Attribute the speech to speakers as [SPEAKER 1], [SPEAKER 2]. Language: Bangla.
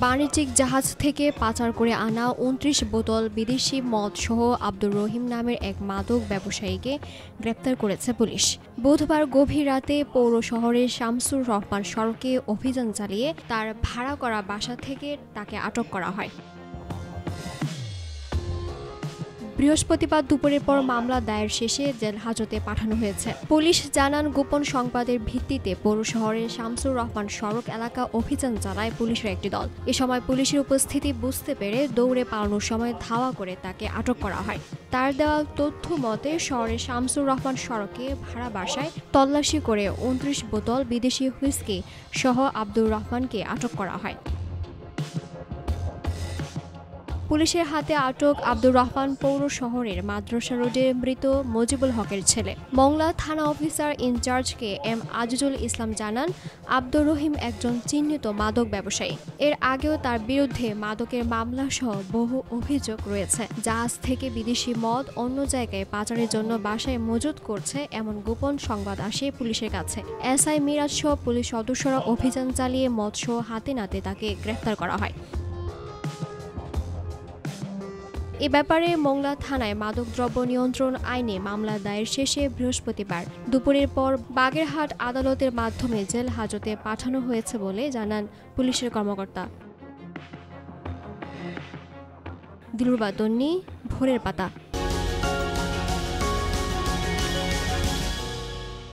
[SPEAKER 1] বাণিজ্যিক জাহাজ থেকে পাচার করে আনা ২৯ বোতল বিদেশি মদসহ আব্দুর রহিম নামের এক মাদক ব্যবসায়ীকে গ্রেপ্তার করেছে পুলিশ। বুধবার গভীর রাতে পৌর শহরের শামসুর রহমান সড়কে অভিযান চালিয়ে তার ভাড়া করা বাসা থেকে তাকে আটক করা হয়। বৃহস্পতিবার দুপুরের পর মামলা দায়ের শেষে জেল হাজতে পাঠানো হয়েছে। পুলিশ জানান, গোপন সংবাদের ভিত্তিতে পৌর শহরের শামসুর রহমান সড়ক এলাকা অভিযান চালায় পুলিশের একটি দল। এ সময় পুলিশের উপস্থিতি বুঝতে পেরে দৌড়ে পালানোর সময় ধাওয়া করে তাকে আটক করা হয়। তার দেওয়া তথ্য মতে শহরের শামসুর রহমান সড়কে ভাড়া বাসায় তল্লাশি করে ২৯ বোতল বিদেশি হুইস্কি সহ আব্দুর রহমানকে আটক করা হয়। পুলিশের হাতে আটক আব্দুর রহমান পৌর শহরের মাদ্রাসা রোডের মৃত মজিবুল হকের ছেলে। মংলা থানা officer in charge K M Azizul Islam জানান, আব্দুর রহিম একজন চিহ্নিত মাদক ব্যবসায়ী। এর আগেও তার বিরুদ্ধে মাদকের মামলা সহ বহু অভিযোগ রয়েছে। জাহাজ থেকে বিদেশি মদ অন্য জায়গায় পাচারের জন্য বাসায় মজুত করছে এমন গোপন সংবাদ আসে পুলিশের কাছে। এসআই মিরাজ সহ পুলিশ সদস্যরা অভিযান চালিয়ে মদসহ হাতে নাতে তাকে গ্রেফতার করা হয়। এ ব্যাপারে মংলা থানায় মাদকদ্রব্য নিয়ন্ত্রণ আইনে মামলা দায়ের শেষে বৃহস্পতিবার দুপুরের পর বাগেরহাট আদালতের মাধ্যমে জেল হাজতে পাঠানো হয়েছে বলে জানান পুলিশের কর্মকর্তা। দিলরুবা তন্নি, ভোরের পাতা।